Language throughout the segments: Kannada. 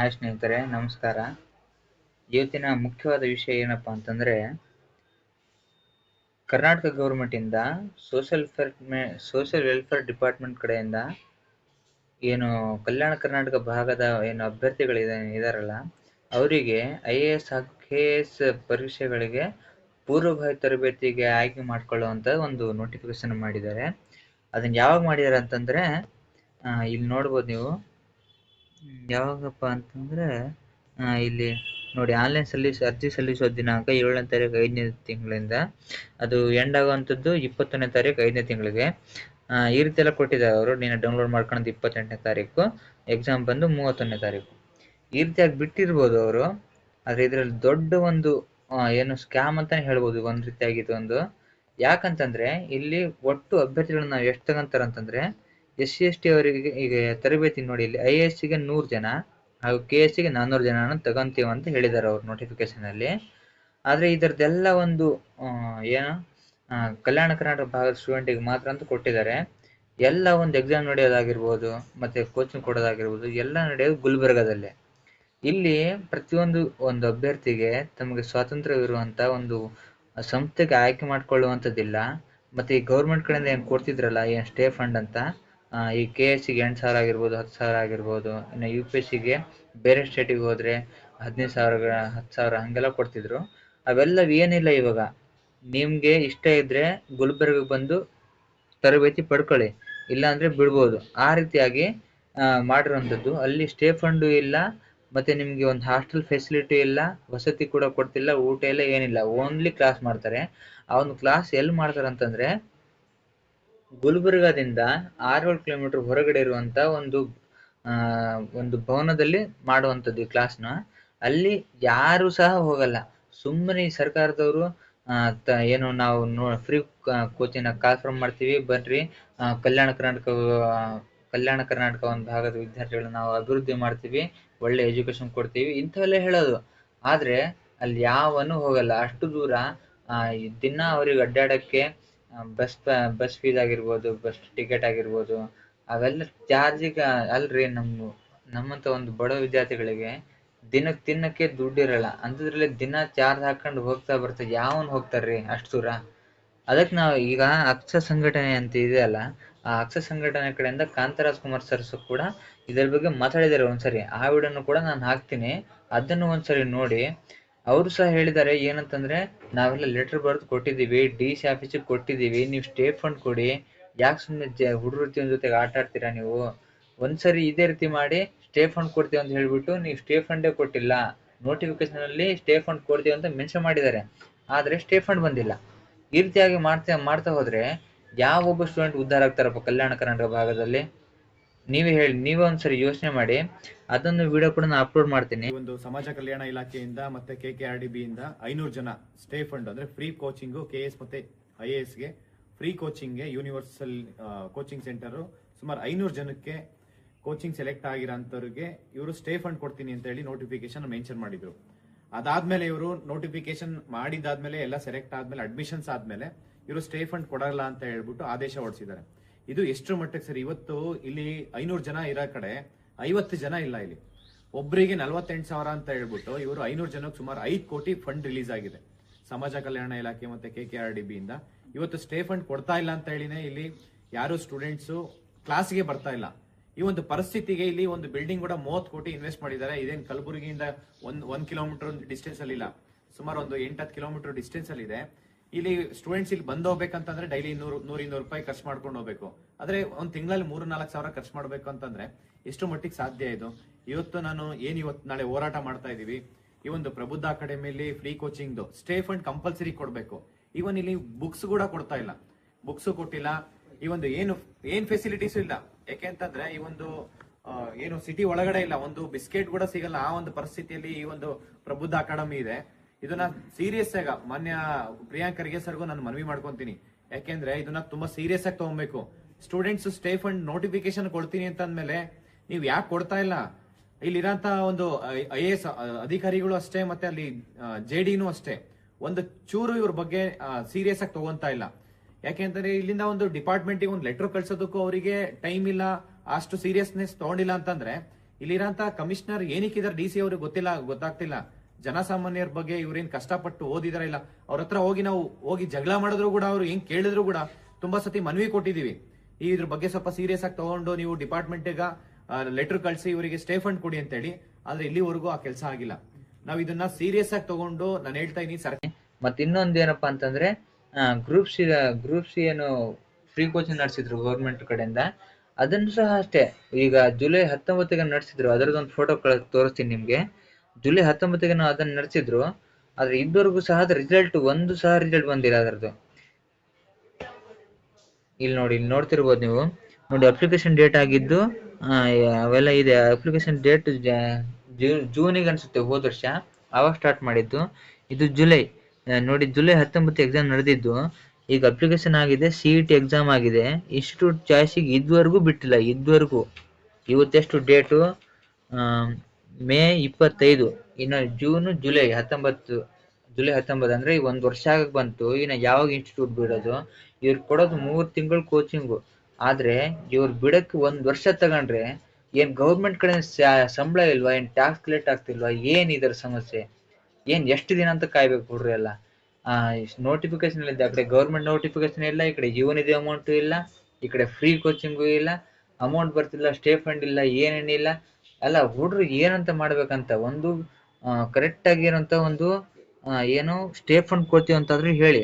ಹಾಯ್ ಸ್ನೇಹಿತರೆ, ನಮಸ್ಕಾರ. ಇವತ್ತಿನ ಮುಖ್ಯವಾದ ವಿಷಯ ಏನಪ್ಪಾ ಅಂತಂದ್ರೆ, ಕರ್ನಾಟಕ ಗೌರ್ಮೆಂಟ್ ಇಂದ ಸೋಷಿಯಲ್ ವೆಲ್ಫೇರ್ ಡಿಪಾರ್ಟ್ಮೆಂಟ್ ಕಡೆಯಿಂದ ಏನು ಕಲ್ಯಾಣ ಕರ್ನಾಟಕ ಭಾಗದ ಏನು ಇದಾರಲ್ಲ, ಅವರಿಗೆ IAS ಹಾಗೂ KS ಪರೀಕ್ಷೆಗಳಿಗೆ ಪೂರ್ವಭಾವಿ ತರಬೇತಿಗೆ ಆಯ್ಕೆ ಮಾಡ್ಕೊಳ್ಳುವಂತ ಒಂದು ನೋಟಿಫಿಕೇಶನ್ ಮಾಡಿದ್ದಾರೆ. ಅದನ್ನ ಯಾವಾಗ ಮಾಡಿದ್ದಾರೆ ಅಂತಂದ್ರೆ, ಇಲ್ಲಿ ನೋಡ್ಬೋದು ನೀವು. ಯಾವಾಗಪ್ಪ ಅಂತಂದ್ರೆ, ಇಲ್ಲಿ ನೋಡಿ, ಅರ್ಜಿ ಸಲ್ಲಿಸುವ ದಿನಾಂಕ 7ನೇ ತಾರೀಕು 5ನೇ ತಿಂಗಳಿಂದ, ಅದು ಎಂಡ್ ಆಗುವಂಥದ್ದು 20ನೇ ತಾರೀಕು 5ನೇ ತಿಂಗಳಿಗೆ. ಈ ರೀತಿ ಎಲ್ಲ ಕೊಟ್ಟಿದ್ದಾರೆ ಅವರು. ನೀನು ಡೌನ್ಲೋಡ್ ಮಾಡ್ಕೊಳ್ಳೋದು 28ನೇ ತಾರೀಕು, ಎಕ್ಸಾಮ್ ಬಂದು 31ನೇ ತಾರೀಕು. ಈ ರೀತಿಯಾಗಿ ಬಿಟ್ಟಿರ್ಬೋದು ಅವರು. ಆದ್ರೆ ಇದ್ರಲ್ಲಿ ದೊಡ್ಡ ಒಂದು ಏನು ಸ್ಕ್ಯಾಮ್ ಅಂತಾನೆ ಹೇಳ್ಬೋದು ಒಂದ್ ರೀತಿಯಾಗಿದ್ದು ಒಂದು. ಯಾಕಂತಂದ್ರೆ ಇಲ್ಲಿ ಒಟ್ಟು ಅಭ್ಯರ್ಥಿಗಳನ್ನ ನಾವು ಎಷ್ಟು ತಗೊಂತಾರ ಅಂತಂದ್ರೆ, SC/ST ಅವರಿಗೆ ಈಗ ತರಬೇತಿ ನೋಡಿ, ಇಲ್ಲಿ IAS ಗೆ 100 ಜನ ಹಾಗೂ KS ಗೆ 400 ಜನ ತಗೊಂತೀವಿ ಅಂತ ಹೇಳಿದ್ದಾರೆ ಅವ್ರ ನೋಟಿಫಿಕೇಶನ್ ಅಲ್ಲಿ. ಆದ್ರೆ ಇದರದೆಲ್ಲ ಒಂದು ಏನು ಕಲ್ಯಾಣ ಕರ್ನಾಟಕ ಭಾಗದ ಸ್ಟೂಡೆಂಟಿಗೆ ಮಾತ್ರ ಅಂತ ಕೊಟ್ಟಿದ್ದಾರೆ. ಎಲ್ಲ ಒಂದು ಎಕ್ಸಾಮ್ ನಡೆಯೋದಾಗಿರ್ಬೋದು, ಮತ್ತೆ ಕೋಚಿಂಗ್ ಕೊಡೋದಾಗಿರ್ಬೋದು, ಎಲ್ಲ ನಡೆಯೋದು ಗುಲ್ಬರ್ಗಾದಲ್ಲೇ. ಇಲ್ಲಿ ಪ್ರತಿಯೊಂದು ಒಂದು ಅಭ್ಯರ್ಥಿಗೆ ತಮಗೆ ಸ್ವಾತಂತ್ರ್ಯವಿರುವಂತ ಒಂದು ಸಂಸ್ಥೆಗೆ ಆಯ್ಕೆ ಮಾಡ್ಕೊಳ್ಳುವಂಥದ್ದಿಲ್ಲ. ಮತ್ತೆ ಈ ಗೌರ್ಮೆಂಟ್ ಕಡೆಯಿಂದ ಏನ್ ಕೊಡ್ತಿದ್ರಲ್ಲ, ಏನ್ ಸ್ಟೇ ಫಂಡ್ ಅಂತ, ಈ KS ಗೆ 8,000 ಆಗಿರ್ಬೋದು, 10,000 ಆಗಿರ್ಬೋದು. ಇನ್ನು UPSC ಗೆ ಬೇರೆ ಸ್ಟೇಟಿಗೆ ಹೋದ್ರೆ 15,000 10,000 ಹಂಗೆಲ್ಲ ಕೊಡ್ತಿದ್ರು. ಅವೆಲ್ಲವೂ ಏನಿಲ್ಲ ಇವಾಗ. ನಿಮ್ಗೆ ಇಷ್ಟ ಇದ್ರೆ ಗುಲ್ಬರ್ಗ ಬಂದು ತರಬೇತಿ ಪಡ್ಕೊಳ್ಳಿ, ಇಲ್ಲ ಅಂದ್ರೆ ಬಿಡ್ಬೋದು. ಆ ರೀತಿಯಾಗಿ ಮಾಡಿರುವಂಥದ್ದು. ಅಲ್ಲಿ ಸ್ಟೇ ಫಂಡು ಇಲ್ಲ, ಮತ್ತೆ ನಿಮ್ಗೆ ಒಂದು ಹಾಸ್ಟೆಲ್ ಫೆಸಿಲಿಟಿ ಇಲ್ಲ, ವಸತಿ ಕೂಡ ಕೊಡ್ತಿಲ್ಲ, ಊಟ ಎಲ್ಲ ಏನಿಲ್ಲ, ಓನ್ಲಿ ಕ್ಲಾಸ್ ಮಾಡ್ತಾರೆ. ಆ ಒಂದು ಕ್ಲಾಸ್ ಎಲ್ಲಿ ಮಾಡ್ತಾರೆ ಅಂತಂದ್ರೆ, ಗುಲ್ಬರ್ಗಾದಿಂದ 6-7 ಕಿಲೋಮೀಟರ್ ಹೊರಗಡೆ ಇರುವಂತ ಒಂದು ಭವನದಲ್ಲಿ ಮಾಡುವಂಥದ್ದು ಈ ಕ್ಲಾಸ್ನ. ಅಲ್ಲಿ ಯಾರು ಸಹ ಹೋಗಲ್ಲ. ಸುಮ್ಮನೆ ಈ ಸರ್ಕಾರದವರು ಏನು ನಾವು ಫ್ರೀ ಕೋಚಿಂಗ್ ಕಾಲ್ಫಾರ್ಮ್ ಮಾಡ್ತೀವಿ ಬರ್ರಿ, ಕಲ್ಯಾಣ ಕರ್ನಾಟಕ ಒಂದು ಭಾಗದ ವಿದ್ಯಾರ್ಥಿಗಳನ್ನ ನಾವು ಅಭಿವೃದ್ಧಿ ಮಾಡ್ತೀವಿ, ಒಳ್ಳೆ ಎಜುಕೇಶನ್ ಕೊಡ್ತೀವಿ ಇಂಥವೆಲ್ಲ ಹೇಳೋದು. ಆದ್ರೆ ಅಲ್ಲಿ ಯಾವನು ಹೋಗಲ್ಲ. ಅಷ್ಟು ದೂರ ದಿನ ಅವ್ರಿಗೆ ಅಡ್ಡಾಡಕ್ಕೆ ಬಸ್ ಫೀಸ್ ಆಗಿರ್ಬೋದು, ಬಸ್ ಟಿಕೆಟ್ ಆಗಿರ್ಬೋದು, ಅವೆಲ್ಲ ಚಾರ್ಜಿಗೆ ಅಲ್ರಿ. ನಮ್ಮಂತ ಒಂದು ಬಡ ವಿದ್ಯಾರ್ಥಿಗಳಿಗೆ ದಿನಕ್ಕೆ ತಿನ್ನಕ್ಕೆ ದುಡ್ಡಿರಲ್ಲ ಅಂತದ್ರಲ್ಲಿ ದಿನ ಚಾರ್ಜ್ ಹಾಕೊಂಡು ಹೋಗ್ತಾ ಬರ್ತಾ ಯಾವನ್ ಹೋಗ್ತಾರ್ರಿ ಅಷ್ಟು ದೂರ. ಅದಕ್ಕೆ ನಾವು ಈಗ ಅಕ್ಷ ಸಂಘಟನೆ ಅಂತ ಇದೆಯಲ್ಲ, ಆ ಅಕ್ಷ ಸಂಘಟನೆ ಕಡೆಯಿಂದ ಕಾಂತರಾಜ್ ಕುಮಾರ್ ಸರ್ ಕೂಡ ಇದ್ರ ಬಗ್ಗೆ ಮಾತಾಡಿದ್ದಾರೆ ಒಂದ್ಸರಿ. ಆ ವಿಡಿಯೋನು ಕೂಡ ನಾನು ಹಾಕ್ತೀನಿ, ಅದನ್ನು ಒಂದ್ಸರಿ ನೋಡಿ. ಅವರು ಸಹ ಹೇಳಿದ್ದಾರೆ ಏನಂತಂದ್ರೆ, ನಾವೆಲ್ಲ ಲೆಟರ್ ಬರೆದು ಕೊಟ್ಟಿದ್ದೀವಿ, DC ಆಫೀಸಿಗೆ ಕೊಟ್ಟಿದ್ದೀವಿ, ನೀವು ಸ್ಟೇ ಫಂಡ್ ಕೊಡಿ, ಯಾಕೆ ಸುಮ್ಮನೆ ಹುಡುಗರ ಜೊತೆಗೆ ಆಟ ಆಡ್ತೀರಾ ನೀವು? ಒಂದ್ಸರಿ ಇದೇ ರೀತಿ ಮಾಡಿ ಸ್ಟೇ ಫಂಡ್ ಕೊಡ್ತೀವಿ ಅಂತ ಹೇಳ್ಬಿಟ್ಟು ನೀವು ಸ್ಟೇ ಫಂಡೇ ಕೊಟ್ಟಿಲ್ಲ. ನೋಟಿಫಿಕೇಶನ್ ಅಲ್ಲಿ ಸ್ಟೇ ಫಂಡ್ ಕೊಡ್ತೀವಿ ಅಂತ ಮೆನ್ಷನ್ ಮಾಡಿದ್ದಾರೆ, ಆದ್ರೆ ಸ್ಟೇ ಫಂಡ್ ಬಂದಿಲ್ಲ. ಈ ರೀತಿಯಾಗಿ ಮಾಡ್ತಾ ಹೋದ್ರೆ ಯಾವ ಒಬ್ಬ ಸ್ಟೂಡೆಂಟ್ ಉದ್ಧಾರ ಆಗ್ತಾರಪ್ಪ ಕಲ್ಯಾಣ ಕರ್ನಾಟಕ ಭಾಗದಲ್ಲಿ? ನೀವೇ ಹೇಳಿ, ನೀವೇ ಒಂದ್ಸರಿ ಯೋಚನೆ ಮಾಡಿ. ಅದನ್ನು ವಿಡಿಯೋ ಕೂಡ ನಾನು ಅಪ್ಲೋಡ್ ಮಾಡ್ತೀನಿ. ಒಂದು ಸಮಾಜ ಕಲ್ಯಾಣ ಇಲಾಖೆಯಿಂದ ಮತ್ತೆ KKRDB ಇಂದ 500 ಜನ ಸ್ಟೇ ಫಂಡ್ ಅಂದ್ರೆ ಫ್ರೀ ಕೋಚಿಂಗ್, KS ಮತ್ತೆ IAS ಗೆ ಫ್ರೀ ಕೋಚಿಂಗ್ ಗೆ ಯೂನಿವರ್ಸಲ್ ಕೋಚಿಂಗ್ ಸೆಂಟರ್ ಸುಮಾರು 500 ಜನಕ್ಕೆ ಕೋಚಿಂಗ್ ಸೆಲೆಕ್ಟ್ ಆಗಿರೋಂಥವ್ರಿಗೆ ಇವರು ಸ್ಟೇ ಫಂಡ್ ಕೊಡ್ತೀನಿ ಅಂತ ಹೇಳಿ ನೋಟಿಫಿಕೇಶನ್ ಮೆನ್ಷನ್ ಮಾಡಿದ್ರು. ಅದಾದ್ಮೇಲೆ ಇವರು ನೋಟಿಫಿಕೇಶನ್ ಮಾಡಿದಾದ್ಮೇಲೆ ಎಲ್ಲ ಸೆಲೆಕ್ಟ್ ಆದ್ಮೇಲೆ ಅಡ್ಮಿಷನ್ಸ್ ಆದ್ಮೇಲೆ ಇವರು ಸ್ಟೇ ಫಂಡ್ ಕೊಡಲ್ಲ ಅಂತ ಹೇಳ್ಬಿಟ್ಟು ಆದೇಶ ಹೊರಡಿಸಿದ್ದಾರೆ. ಇದು ಎಷ್ಟು ಮಟ್ಟಕ್ಕೆ ಸರಿ? ಇವತ್ತು ಇಲ್ಲಿ 500 ಜನ ಇರೋ ಕಡೆ 50 ಜನ ಇಲ್ಲ. ಇಲ್ಲಿ ಒಬ್ಬರಿಗೆ 48,000 ಅಂತ ಹೇಳ್ಬಿಟ್ಟು ಇವರು 500 ಜನಕ್ಕೆ ಸುಮಾರು 5 ಕೋಟಿ ಫಂಡ್ ರಿಲೀಸ್ ಆಗಿದೆ ಸಮಾಜ ಕಲ್ಯಾಣ ಇಲಾಖೆ ಮತ್ತೆ KKRDB ಇಂದ. ಇವತ್ತು ಸ್ಟೇ ಫಂಡ್ ಕೊಡ್ತಾ ಇಲ್ಲ ಅಂತ ಹೇಳಿನೇ ಇಲ್ಲಿ ಯಾರು ಸ್ಟೂಡೆಂಟ್ಸ್ ಕ್ಲಾಸ್ಗೆ ಬರ್ತಾ ಇಲ್ಲ. ಈ ಒಂದು ಪರಿಸ್ಥಿತಿಗೆ ಇಲ್ಲಿ ಒಂದು ಬಿಲ್ಡಿಂಗ್ ಕೂಡ 30 ಕೋಟಿ ಇನ್ವೆಸ್ಟ್ ಮಾಡಿದ್ದಾರೆ. ಇದೇನು ಕಲಬುರಗಿಯಿಂದ 1 ಕಿಲೋಮೀಟರ್ ಡಿಸ್ಟೆನ್ಸ್ ಅಲ್ಲಿ ಇಲ್ಲ, ಸುಮಾರು ಒಂದು 8-10 ಕಿಲೋಮೀಟರ್ ಡಿಸ್ಟೆನ್ಸ್ ಅಲ್ಲಿ ಇದೆ. ಇಲ್ಲಿ ಸ್ಟೂಡೆಂಟ್ಸ್ ಇಲ್ಲಿ ಬಂದು ಹೋಗ್ಬೇಕಂತಂದ್ರೆ ಡೈಲಿ 100-200 ರೂಪಾಯಿ ಖರ್ಚು ಮಾಡ್ಕೊಂಡು ಹೋಗ್ಬೇಕು. ಆದ್ರೆ ಒಂದ್ ತಿಂಗಳಲ್ಲಿ 3-4 ಸಾವಿರ ಖರ್ಚು ಮಾಡ್ಬೇಕು ಅಂತಂದ್ರೆ ಎಷ್ಟು ಮಟ್ಟಿಗೆ ಸಾಧ್ಯ ಇದು? ಇವತ್ತು ನಾಳೆ ಹೋರಾಟ ಮಾಡ್ತಾ ಇದೀವಿ. ಈ ಒಂದು ಪ್ರಬುದ್ಧ ಅಕಾಡೆಮಿಯಲ್ಲಿ free coaching stay fund compulsory ಕೊಡ್ಬೇಕು. ಇವನ್ ಇಲ್ಲಿ ಬುಕ್ಸ್ ಕೂಡ ಕೊಡ್ತಾ ಇಲ್ಲ, ಬುಕ್ಸ್ ಕೊಟ್ಟಿಲ್ಲ. ಈ ಒಂದು ಏನ್ ಫೆಸಿಲಿಟೀಸ್ ಇಲ್ಲ. ಯಾಕೆಂತಂದ್ರೆ ಈ ಒಂದು ಏನು ಸಿಟಿ ಒಳಗಡೆ ಇಲ್ಲ, ಒಂದು ಬಿಸ್ಕೆಟ್ ಕೂಡ ಸಿಗಲ್ಲ. ಆ ಒಂದು ಪರಿಸ್ಥಿತಿಯಲ್ಲಿ ಈ ಒಂದು ಪ್ರಬುದ್ಧ ಅಕಾಡೆಮಿ ಇದೆ. ಇದನ್ನ ಸೀರಿಯಸ್ ಆಗ ಮಾನ್ಯ ಪ್ರಿಯಾಂಕ್ ಖರ್ಗೆ ಸರ್ಗೂ ನಾನು ಮನವಿ ಮಾಡ್ಕೊಂತೀನಿ. ಯಾಕೆಂದ್ರೆ ಇದನ್ನ ತುಂಬಾ ಸೀರಿಯಸ್ ಆಗಿ ತಗೊಬೇಕು. ಸ್ಟೂಡೆಂಟ್ಸ್ ಸ್ಟೇ ಫಂಡ್ ನೋಟಿಫಿಕೇಶನ್ ಕೊಡ್ತೀನಿ ಅಂತ ಅಂದ್ಮೇಲೆ ನೀವ್ ಯಾಕೆ ಕೊಡ್ತಾ ಇಲ್ಲ? ಇಲ್ಲಿರಂತ ಒಂದು IAS ಅಧಿಕಾರಿಗಳು ಅಷ್ಟೇ, ಮತ್ತೆ ಅಲ್ಲಿ JDನೂ ಅಷ್ಟೇ, ಒಂದು ಚೂರು ಇವ್ರ ಬಗ್ಗೆ ಸೀರಿಯಸ್ ಆಗಿ ತಗೊಂತಾ ಇಲ್ಲ. ಯಾಕೆಂತಂದ್ರೆ ಇಲ್ಲಿಂದ ಒಂದು ಡಿಪಾರ್ಟ್ಮೆಂಟ್ ಒಂದು ಲೆಟರ್ ಕಳ್ಸೋದಕ್ಕೂ ಅವರಿಗೆ ಟೈಮ್ ಇಲ್ಲ, ಅಷ್ಟು ಸೀರಿಯಸ್ನೆಸ್ ತಗೊಂಡಿಲ್ಲ ಅಂತಂದ್ರೆ ಇಲ್ಲಿರೋಂತ ಕಮಿಷನರ್ ಏನಕ್ಕಿದ್ದಾರೆ ಡಿ ಸಿ ಅವ್ರಿಗೆ ಗೊತ್ತಾಗ್ತಿಲ್ಲ. ಜನಸಾಮಾನ್ಯರ ಬಗ್ಗೆ ಇವ್ರೇನ್ ಕಷ್ಟಪಟ್ಟು ಓದಿದಾರ ಇಲ್ಲ, ಅವ್ರ ಹತ್ರ ನಾವು ಹೋಗಿ ಜಗಳ ಮಾಡಿದ್ರು ಕೂಡ ಅವ್ರು ಹೆಂಗ್ ಕೇಳಿದ್ರು ಕೂಡ ತುಂಬಾ ಸತಿ ಮನವಿ ಕೊಟ್ಟಿದೀವಿ. ಇದ್ರ ಬಗ್ಗೆ ಸ್ವಲ್ಪ ಸೀರಿಯಸ್ ಆಗಿ ತಗೊಂಡು ನೀವು ಡಿಪಾರ್ಟ್ಮೆಂಟ್ಗ ಲೆಟರ್ ಕಳಿಸಿ ಇವರಿಗೆ ಸ್ಟೇ ಫಂಡ್ ಕೊಡಿ ಅಂತ ಹೇಳಿ. ಆದ್ರೆ ಇಲ್ಲಿವರೆಗೂ ಆ ಕೆಲಸ ಆಗಿಲ್ಲ. ನಾವ್ ಇದನ್ನ ಸೀರಿಯಸ್ ಆಗಿ ತಗೊಂಡು ನಾನು ಹೇಳ್ತಾ ಇದೀನಿ ಸರ್. ಮತ್ತೆ ಇನ್ನೊಂದು ಏನಪ್ಪಾ ಅಂತಂದ್ರೆ ಗ್ರೂಪ್ ಸಿ ಏನು ಫ್ರೀ ಕೋಚಿಂಗ್ ನಡೆಸಿದ್ರು ಗೌರ್ಮೆಂಟ್ ಕಡೆಯಿಂದ, ಅದನ್ನು ಸಹ ಅಷ್ಟೇ ಈಗ ಜುಲೈ 19ಗೆ ನಡೆಸಿದ್ರು. ಅದರದೊಂದು ಫೋಟೋ ತೋರಿಸ್ತೀನಿ ನಿಮ್ಗೆ. ಜುಲೈ 19ಗೆ ಅದನ್ನ ನಡೆಸಿದ್ರು. ಆದ್ರೆ ಇದುವರೆಗೂ ಸಹ ರಿಸಲ್ಟ್ ರಿಸಲ್ಟ್ ಬಂದಿಲ್ಲ ಅದರದ್ದು. ಇಲ್ಲಿ ನೋಡ್ತಿರ್ಬೋದು ನೀವು. ನೋಡಿ, ಅಪ್ಲಿಕೇಶನ್ ಡೇಟ್ ಆಗಿದ್ದು ಅವೆಲ್ಲ ಇದೆ. ಅಪ್ಲಿಕೇಶನ್ ಡೇಟ್ ಜೂನಿಗೆ ಅನ್ಸುತ್ತೆ, ಹೋದ ವರ್ಷ ಅವಾಗ ಸ್ಟಾರ್ಟ್ ಮಾಡಿದ್ದು. ಇದು ಜುಲೈ. ನೋಡಿ, ಜುಲೈ 19 ಎಕ್ಸಾಮ್ ನಡೆದಿದ್ದು. ಈಗ ಅಪ್ಲಿಕೇಶನ್ ಆಗಿದೆ, CET ಎಕ್ಸಾಮ್ ಆಗಿದೆ. ಇನ್ಸ್ಟಿಟ್ಯೂಟ್ ಚಾಯ್ಸಿಗೆ ಇದುವರೆಗೂ ಬಿಟ್ಟಿಲ್ಲ. ಇವತ್ತೆಷ್ಟು ಡೇಟು? ಮೇ 25. ಇನ್ನು ಜುಲೈ 19 ಅಂದ್ರೆ ಈಗ 1 ವರ್ಷ ಆಗಕ್ ಬಂತು. ಇನ್ನು ಯಾವಾಗ ಇನ್ಸ್ಟಿಟ್ಯೂಟ್ ಬಿಡೋದು? ಇವ್ರು ಕೊಡೋದು 3 ತಿಂಗಳು ಕೋಚಿಂಗು. ಆದ್ರೆ ಇವ್ರು ಬಿಡಕ್ಕೆ 1 ವರ್ಷ ತಗೊಂಡ್ರೆ ಏನ್ ಗೌರ್ಮೆಂಟ್ ಕಡೆ ಸಂಬಳ ಇಲ್ವಾ? ಏನ್ ಟ್ಯಾಕ್ಸ್ ಕಲೆಕ್ಟ್ ಆಗ್ತಿಲ್ವಾ? ಏನ್ ಇದರ ಸಮಸ್ಯೆ? ಏನ್ ಎಷ್ಟು ದಿನ ಅಂತ ಕಾಯ್ಬೇಕು ಹುಡ್ರಿ ಎಲ್ಲ? ನೋಟಿಫಿಕೇಶನ್ ಇಲ್ಲ, ಆ ಕಡೆ ಗೌರ್ಮೆಂಟ್ ನೋಟಿಫಿಕೇಶನ್ ಇಲ್ಲ, ಈ ಕಡೆ ಯೂನಿದೆ ಅಮೌಂಟ್ ಇಲ್ಲ, ಈ ಕಡೆ ಫ್ರೀ ಕೋಚಿಂಗು ಇಲ್ಲ, ಅಮೌಂಟ್ ಬರ್ತಿಲ್ಲ, ಸ್ಟೇ ಫಂಡ್ ಇಲ್ಲ, ಏನೇನಿಲ್ಲ. ಅಲ್ಲ ಹುಡ್ರು ಏನಂತ ಮಾಡ್ಬೇಕಂತ ಒಂದು ಕರೆಕ್ಟ್ ಆಗಿ ಏನಂತ ಒಂದು ಏನು ಸ್ಟೇ ಫಂಡ್ ಕೊಡ್ತೀವಿ ಅಂತಾದ್ರೂ ಹೇಳಿ.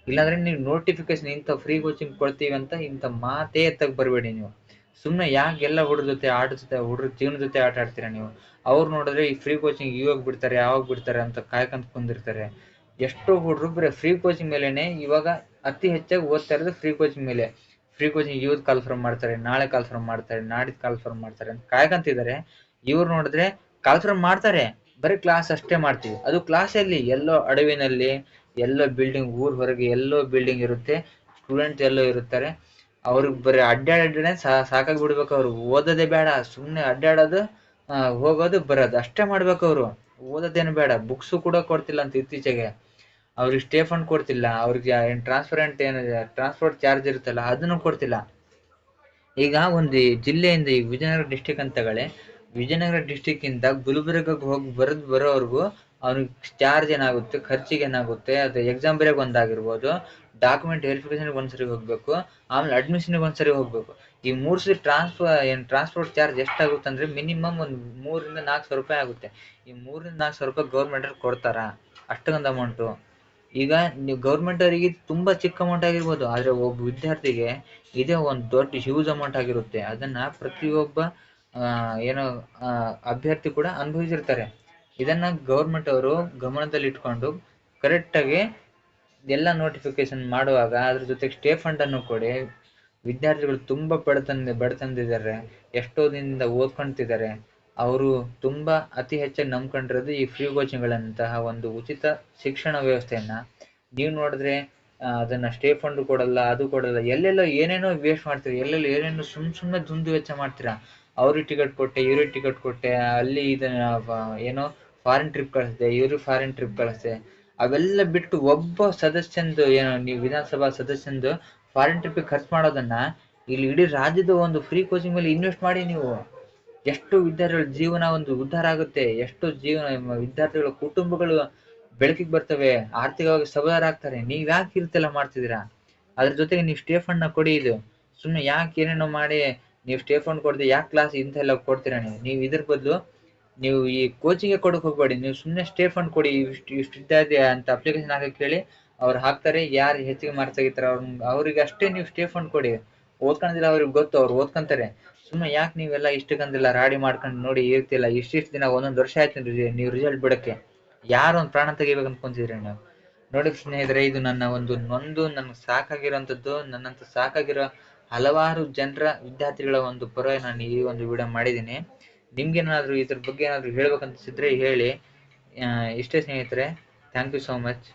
ಇಲ್ಲಾಂದ್ರೆ ನೀವು ನೋಟಿಫಿಕೇಶನ್ ಇಂಥ ಫ್ರೀ ಕೋಚಿಂಗ್ ಕೊಡ್ತೀವಿ ಅಂತ ಇಂಥ ಮಾತೇ ಎತ್ತಕ್ ಬರಬೇಡಿ ನೀವು. ಸುಮ್ಮನೆ ಯಾಕೆ ಎಲ್ಲ ಹುಡ್ರ ಜೀವನ ಜೊತೆ ಆಟ ಆಡ್ತೀರಾ ನೀವು? ಅವ್ರು ನೋಡಿದ್ರೆ ಈ ಫ್ರೀ ಕೋಚಿಂಗ್ ಇವಾಗ ಬಿಡ್ತಾರೆ, ಯಾವಾಗ ಬಿಡ್ತಾರೆ ಅಂತ ಕಾಯ್ಕೊಂತ ಕುಂದಿರ್ತಾರೆ. ಎಷ್ಟೋ ಹುಡ್ರು ಬರೀ ಫ್ರೀ ಕೋಚಿಂಗ್ ಮೇಲೆನೆ ಇವಾಗ ಅತಿ ಹೆಚ್ಚಾಗಿ ಓದ್ತಾ ಇರೋದು ಫ್ರೀ ಕೋಚಿಂಗ್ ಮೇಲೆ. ಫ್ರೀ ಕೋಚಿಂಗ್ ಇವತ್ತು ಕಾಲ್ಫರ್ಮ್ ಮಾಡ್ತಾರೆ, ನಾಳೆ ಕಾಲ್ಫರ್ಮ್ ಮಾಡ್ತಾರೆ, ನಾಡಿದ್ದು ಕಾಲ್ಫರ್ಮ್ ಮಾಡ್ತಾರೆ ಅಂತ ಕಾಯ್ಕೊಂತಿದ್ದಾರೆ. ಇವ್ರು ನೋಡಿದ್ರೆ ಕಾಲ್ಫರ್ಮ್ ಮಾಡ್ತಾರೆ, ಬರೀ ಕ್ಲಾಸ್ ಅಷ್ಟೇ ಮಾಡ್ತೀವಿ. ಅದು ಕ್ಲಾಸಲ್ಲಿ ಎಲ್ಲೋ ಅಡವಿನಲ್ಲಿ, ಎಲ್ಲೋ ಬಿಲ್ಡಿಂಗ್, ಊರ್ ಹೊರಗೆ ಎಲ್ಲೋ ಬಿಲ್ಡಿಂಗ್ ಇರುತ್ತೆ, ಸ್ಟೂಡೆಂಟ್ಸ್ ಎಲ್ಲೋ ಇರುತ್ತಾರೆ. ಅವ್ರಿಗೆ ಬರೀ ಅಡ್ಡಾಡೇ ಸಾಕಾಗಿ ಬಿಡ್ಬೇಕು. ಅವ್ರು ಓದೋದೇ ಬೇಡ, ಸುಮ್ಮನೆ ಅಡ್ಡಾಡೋದು, ಹೋಗೋದು ಬರೋದು ಅಷ್ಟೇ ಮಾಡ್ಬೇಕು. ಅವರು ಓದೋದೇನು ಬೇಡ. ಬುಕ್ಸು ಕೂಡ ಕೊಡ್ತಿಲ್ಲ ಅಂತ ಇತ್ತೀಚೆಗೆ. ಅವ್ರಿಗೆ ಸ್ಟೇ ಫಂಡ್ ಕೊಡ್ತಿಲ್ಲ. ಅವ್ರಿಗೆ ಏನು ಟ್ರಾನ್ಸ್ಪೋರ್ಟ್ ಚಾರ್ಜ್ ಇರುತ್ತಲ್ಲ ಅದನ್ನು ಕೊಡ್ತಿಲ್ಲ. ಈಗ ಒಂದು ಜಿಲ್ಲೆಯಿಂದ, ಈಗ ವಿಜಯನಗರ ಡಿಸ್ಟಿಕ್ ಅಂತ ತಗೊಳ್ಳಿ. ವಿಜಯನಗರ ಡಿಸ್ಟಿಕ್ ಇಂದ ಗುಲ್ಬರ್ಗಕ್ಕೆ ಹೋಗಿ ಬರೋವರೆಗೂ ಅವ್ನಿಗೆ ಚಾರ್ಜ್ ಏನಾಗುತ್ತೆ, ಖರ್ಚಿಗೆ ಏನಾಗುತ್ತೆ, ಅದು ಎಕ್ಸಾಮ್ ಬರೆಯೋಕೆ ಒಂದಾಗಿರ್ಬೋದು, ಡಾಕ್ಯುಮೆಂಟ್ ವೆರಿಫಿಕೇಶನ್ಗೆ ಒಂದ್ಸರಿ ಹೋಗ್ಬೇಕು, ಆಮೇಲೆ ಅಡ್ಮಿಷನ್ಗೆ ಒಂದ್ಸರಿ ಹೋಗ್ಬೇಕು. ಈ 3 ಸರಿ ಟ್ರಾನ್ಸ್ಪೋರ್ಟ್ ಚಾರ್ಜ್ ಎಷ್ಟಾಗುತ್ತೆ ಅಂದ್ರೆ ಮಿನಿಮಮ್ ಒಂದು 3,000-4,000 ರೂಪಾಯಿ ಆಗುತ್ತೆ. ಈ 3,000-4,000 ರೂಪಾಯಿ ಗೌರ್ಮೆಂಟ್ ಕೊಡ್ತಾರ? ಅಷ್ಟೊಂದು ಅಮೌಂಟು. ಈಗ ನೀವು ಗೌರ್ಮೆಂಟ್ ಅವರಿಗೆ ತುಂಬಾ ಚಿಕ್ಕ ಅಮೌಂಟ್ ಆಗಿರ್ಬೋದು, ಆದ್ರೆ ಒಬ್ಬ ವಿದ್ಯಾರ್ಥಿಗೆ ಇದೇ ಒಂದು ದೊಡ್ಡ ಹ್ಯೂಜ್ ಅಮೌಂಟ್ ಆಗಿರುತ್ತೆ. ಅದನ್ನ ಪ್ರತಿಯೊಬ್ಬ ಅಭ್ಯರ್ಥಿ ಕೂಡ ಅನುಭವಿಸಿರ್ತಾರೆ. ಇದನ್ನ ಗೌರ್ಮೆಂಟ್ ಅವರು ಗಮನದಲ್ಲಿ ಇಟ್ಕೊಂಡು ಕರೆಕ್ಟಾಗಿ ಎಲ್ಲ ನೋಟಿಫಿಕೇಶನ್ ಮಾಡುವಾಗ ಅದ್ರ ಜೊತೆಗೆ ಸ್ಟೇ ಫಂಡ್ ಅನ್ನು ಕೊಡಿ. ವಿದ್ಯಾರ್ಥಿಗಳು ತುಂಬಾ ಬಡತನದಿದ್ದಾರೆ, ಎಷ್ಟೋ ದಿನದಿಂದ ಓದ್ಕೊಂತಿದ್ದಾರೆ. ಅವರು ತುಂಬಾ ಅತಿ ಹೆಚ್ಚಾಗಿ ನಂಬ್ಕೊಂಡಿರೋದು ಈ ಫ್ರೀ ಕೋಚಿಂಗ್ಗಳಂತಹ ಒಂದು ಉಚಿತ ಶಿಕ್ಷಣ ವ್ಯವಸ್ಥೆಯನ್ನ. ನೀವು ನೋಡಿದ್ರೆ ಅದನ್ನ ಸ್ಟೇ ಫಂಡ್ ಕೊಡಲ್ಲ, ಅದು ಕೊಡಲ್ಲ, ಎಲ್ಲೆಲ್ಲೋ ಏನೇನೋ ವೇಸ್ಟ್ ಮಾಡ್ತೀರಾ, ಎಲ್ಲೆಲ್ಲೋ ಏನೇನೋ ಸುಮ್ಮನೆ ದುಂದು ವೆಚ್ಚ ಮಾಡ್ತೀರಾ. ಅವ್ರಿಗೆ ಟಿಕೆಟ್ ಕೊಟ್ಟೆ, ಇವ್ರಿಗೆ ಟಿಕೆಟ್ ಕೊಟ್ಟೆ, ಅಲ್ಲಿ ಇದನ್ನ ಏನೋ ಫಾರಿನ್ ಟ್ರಿಪ್ ಕಳಿಸ್ದೆ, ಇವ್ರಿಗೆ ಫಾರಿನ್ ಟ್ರಿಪ್ ಕಳಿಸ್ದೆ. ಅವೆಲ್ಲ ಬಿಟ್ಟು ಒಬ್ಬ ಸದಸ್ಯಂದು ನೀವು ವಿಧಾನಸಭಾ ಸದಸ್ಯಂದು ಫಾರಿನ್ ಟ್ರಿಪ್ ಖರ್ಚು ಮಾಡೋದನ್ನ ಇಲ್ಲಿ ಇಡೀ ರಾಜ್ಯದ ಒಂದು ಫ್ರೀ ಕೋಚಿಂಗ್ ಮೇಲೆ ಇನ್ವೆಸ್ಟ್ ಮಾಡಿ ನೀವು. ಎಷ್ಟು ವಿದ್ಯಾರ್ಥಿಗಳ ಜೀವನ ಒಂದು ಉದ್ಧಾರ ಆಗುತ್ತೆ, ಎಷ್ಟು ವಿದ್ಯಾರ್ಥಿಗಳ ಕುಟುಂಬಗಳು ಬೆಳಕಿಗೆ ಬರ್ತವೆ, ಆರ್ಥಿಕವಾಗಿ ಸಬಲರ ಆಗ್ತಾರೆ. ನೀವ್ ಯಾಕೆ ಇರ್ತೆಲ್ಲ ಮಾಡ್ತಿದ್ದೀರಾ? ಅದ್ರ ಜೊತೆಗೆ ನೀವು ಸ್ಟೇ ಫಂಡ್ ನ ಕೊಡಿ. ಇದು ಸುಮ್ಮನೆ ಯಾಕೆ ಏನೇನೋ ಮಾಡಿ ನೀವು ಸ್ಟೇ ಫಂಡ್ ಕೊಡದೆ ಯಾಕೆ ಕ್ಲಾಸ್ ಇಂತೆಲ್ಲ ಕೊಡ್ತೀರಾ? ನೀವು ಇದ್ರ ಬದಲು ನೀವು ಈ ಕೋಚಿಂಗ್ ಕೊಡಕ್ ಹೋಗ್ಬೇಡಿ. ನೀವು ಸುಮ್ಮನೆ ಸ್ಟೇ ಫಂಡ್ ಕೊಡಿ. ಇಷ್ಟು ಇದ್ದೆ ಅಂತ ಅಪ್ಲಿಕೇಶನ್ ಹಾಕಕ್ಕೆ ಹೇಳಿ, ಅವ್ರು ಹಾಕ್ತಾರೆ. ಯಾರು ಹೆಚ್ಚಿಗೆ ಮಾರ್ಕ್ಸ್ ತೆಗಿತಾರೆ ಅವ್ರಿಗೆ ಅಷ್ಟೇ ನೀವು ಸ್ಟೇ ಫಂಡ್ ಕೊಡಿ. ಓದ್ಕೊಂಡಿಲ್ಲ ಅವ್ರಿಗೆ ಗೊತ್ತು, ಅವ್ರು ಓದ್ಕೊಂತಾರೆ. ಸುಮ್ಮನೆ ಯಾಕೆ ನೀವೆಲ್ಲ ಇಷ್ಟಕ್ಕಂದಿಲ್ಲ ರಾಡಿ ಮಾಡ್ಕೊಂಡು ನೋಡಿ ಇರ್ತಿಲ್ಲ. ಇಷ್ಟಿಷ್ಟು ದಿನ 1 ವರ್ಷ ಆಯ್ತು ನೀವು ರಿಸಲ್ಟ್ ಬಿಡಕ್ಕೆ. ಯಾರು ಒಂದು ಪ್ರಾಣ ತೆಗಿಬೇಕು ಅನ್ಕೊಂತಿದ್ರಿ ನೀವು? ನೋಡಿ ಸ್ನೇಹಿತರೆ, ಇದು ನನ್ನ ನನ್ಗೆ ಸಾಕಾಗಿರೋಂಥದ್ದು, ನನ್ನಂತ ಸಾಕಾಗಿರೋ ಹಲವಾರು ಜನರ ವಿದ್ಯಾರ್ಥಿಗಳ ಒಂದು ಪರವಾಗಿ ನಾನು ಈ ಒಂದು ವಿಡಿಯೋ ಮಾಡಿದ್ದೀನಿ. ನಿಮ್ಗೇನಾದ್ರು ಇದ್ರ ಬಗ್ಗೆ ಏನಾದ್ರು ಹೇಳ್ಬೇಕಂತಿಸಿದ್ರೆ ಹೇಳಿ. ಇಷ್ಟೇ ಸ್ನೇಹಿತರೆ, ಥ್ಯಾಂಕ್ ಯು ಸೋ ಮಚ್.